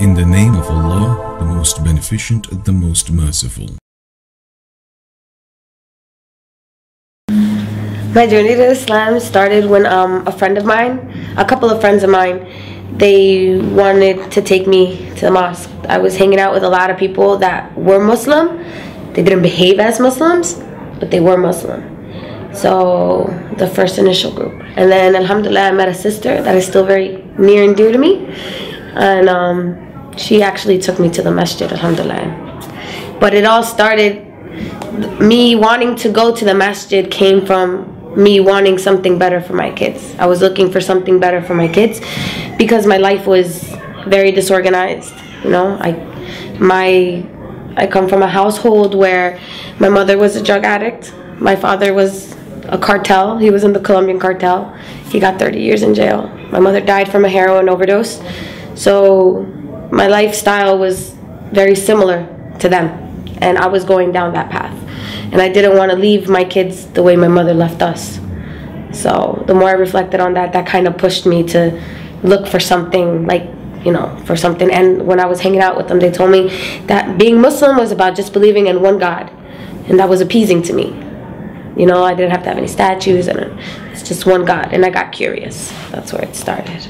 In the name of Allah, the most beneficent, the most merciful. My journey to Islam started when a couple of friends of mine, they wanted to take me to the mosque. I was hanging out with a lot of people that were Muslim. They didn't behave as Muslims, but they were Muslim. So the first initial group. And then alhamdulillah, I met a sister that is still very near and dear to me. And she actually took me to the masjid, alhamdulillah. But it all started, me wanting to go to the masjid came from me wanting something better for my kids. I was looking for something better for my kids because my life was very disorganized. You know, I come from a household where my mother was a drug addict. My father was a cartel. He was in the Colombian cartel. He got 30 years in jail. My mother died from a heroin overdose. So my lifestyle was very similar to them, and I was going down that path. And I didn't want to leave my kids the way my mother left us. So the more I reflected on that, that kind of pushed me to look for something, like, you know, for something. And when I was hanging out with them, they told me that being Muslim was about just believing in one God. And that was appeasing to me. You know, I didn't have to have any statues, and it's just one God. And I got curious. That's where it started.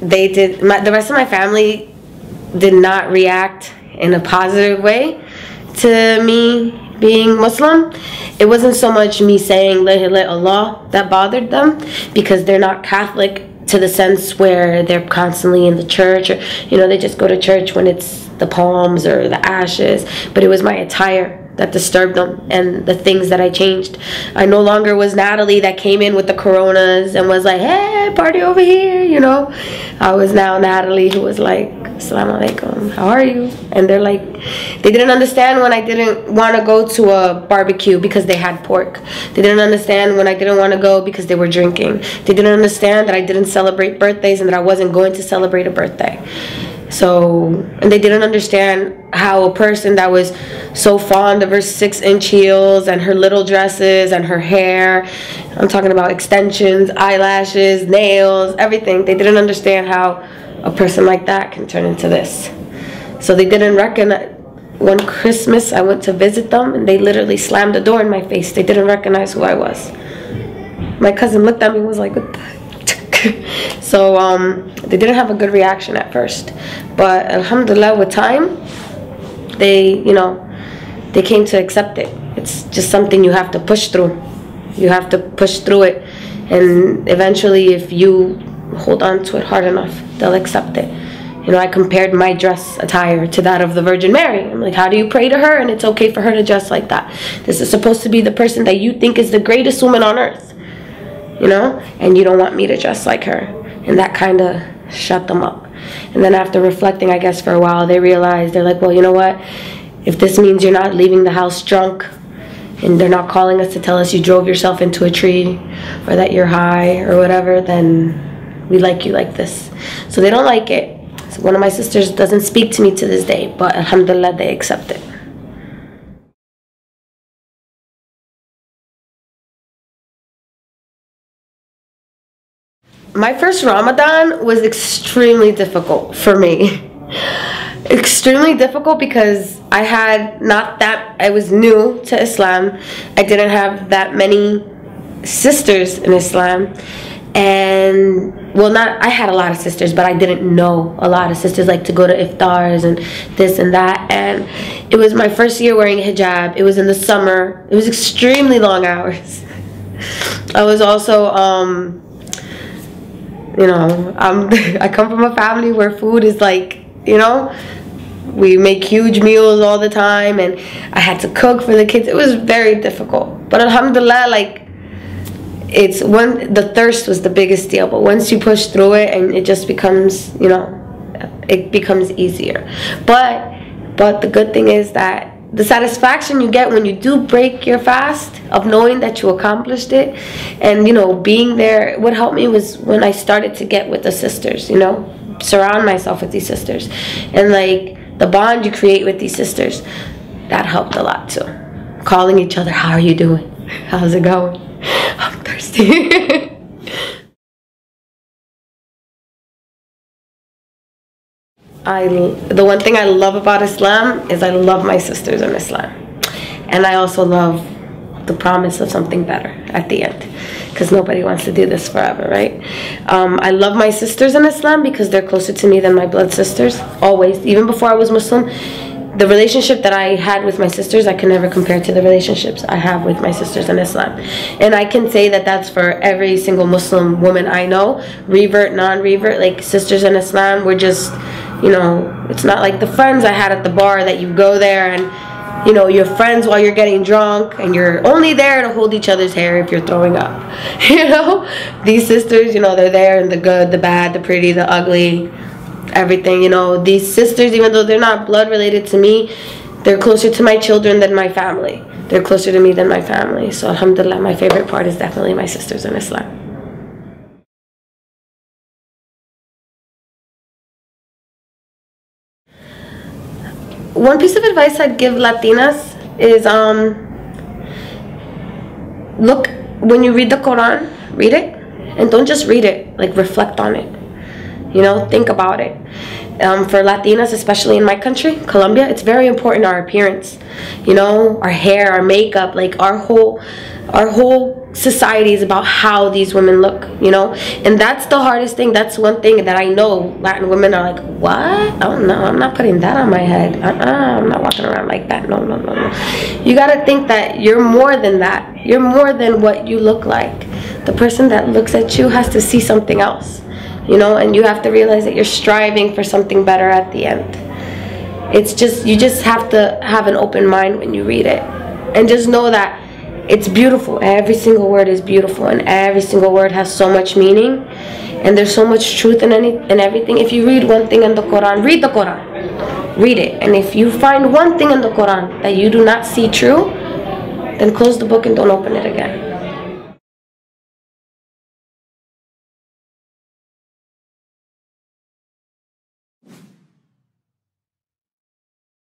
The rest of my family did not react in a positive way to me being Muslim. It wasn't so much me saying La ilaha illallah that bothered them, because they're not Catholic to the sense where they're constantly in the church, or, you know, they just go to church when it's the palms or the ashes. But it was my attire that disturbed them, and the things that I changed. I no longer was Natalie that came in with the coronas and was like, hey, party over here, you know. I was now Natalie who was like, assalamu alaikum, how are you? And they're like, they didn't understand when I didn't want to go to a barbecue because they had pork. They didn't understand when I didn't want to go because they were drinking. They didn't understand that I didn't celebrate birthdays and that I wasn't going to celebrate a birthday. So, and they didn't understand how a person that was so fond of her 6-inch heels and her little dresses and her hair, I'm talking about extensions, eyelashes, nails, everything. They didn't understand how a person like that can turn into this. So they didn't recognize. One Christmas I went to visit them and they literally slammed the door in my face. They didn't recognize who I was. My cousin looked at me and was like, what the heck? So they didn't have a good reaction at first, but alhamdulillah, with time they, you know, they came to accept it. It's just something you have to push through. You have to push through it, and eventually if you hold on to it hard enough, they'll accept it. You know, I compared my dress attire to that of the Virgin Mary. I'm like, how do you pray to her and it's okay for her to dress like that? This is supposed to be the person that you think is the greatest woman on earth, you know, and you don't want me to dress like her. And that kind of shut them up. And then after reflecting, I guess, for a while, they realized, they're like, well, you know what, if this means you're not leaving the house drunk, and they're not calling us to tell us you drove yourself into a tree, or that you're high or whatever, then we like you like this. So they don't like it. So one of my sisters doesn't speak to me to this day, but alhamdulillah, they accept it. My first Ramadan was extremely difficult for me. Extremely difficult because I was new to Islam. I didn't have that many sisters in Islam. And, well, I had a lot of sisters, but I didn't know a lot of sisters, like to go to iftars and this and that. And it was my first year wearing hijab. It was in the summer. It was extremely long hours. I was also, you know, I come from a family where food is like, you know, we make huge meals all the time, and I had to cook for the kids. It was very difficult. But alhamdulillah, like, the thirst was the biggest deal. But once you push through it, and it just becomes, you know, it becomes easier. But the good thing is that the satisfaction you get when you do break your fast, of knowing that you accomplished it, and, you know, being there. What helped me was when I started to get with the sisters, you know, surround myself with these sisters, and like the bond you create with these sisters, that helped a lot too. calling each other, how are you doing? How's it going? I'm thirsty. The one thing I love about Islam is I love my sisters in Islam. And I also love the promise of something better at the end, because nobody wants to do this forever, right? I love my sisters in Islam because they're closer to me than my blood sisters, always. Even before I was Muslim, the relationship that I had with my sisters, I can never compare to the relationships I have with my sisters in Islam. And I can say that that's for every single Muslim woman I know, revert, non-revert, like sisters in Islam. We're just, you know, it's not like the friends I had at the bar that you go there and, you know, you're friends while you're getting drunk and you're only there to hold each other's hair if you're throwing up. You know, these sisters, you know, they're there in the good, the bad, the pretty, the ugly, everything. You know, these sisters, even though they're not blood related to me, they're closer to my children than my family. They're closer to me than my family. So alhamdulillah, my favorite part is definitely my sisters in Islam. One piece of advice I'd give Latinas is look, when you read the Quran, read it, and don't just read it, like reflect on it. You know, think about it. For Latinas, especially in my country, Colombia, it's very important, our appearance. You know, our hair, our makeup, like our whole society is about how these women look, you know. And that's the hardest thing. That's one thing that I know Latin women are like, what? Oh no, I'm not putting that on my head. I'm not walking around like that. No. You gotta think that you're more than that. You're more than what you look like. The person that looks at you has to see something else, you know, and you have to realize that you're striving for something better at the end. It's just, you just have to have an open mind when you read it, and just know that it's beautiful. Every single word is beautiful, and every single word has so much meaning, and there's so much truth in everything. If you read one thing in the Quran, read the Quran. Read it. And if you find one thing in the Quran that you do not see true, then close the book and don't open it again.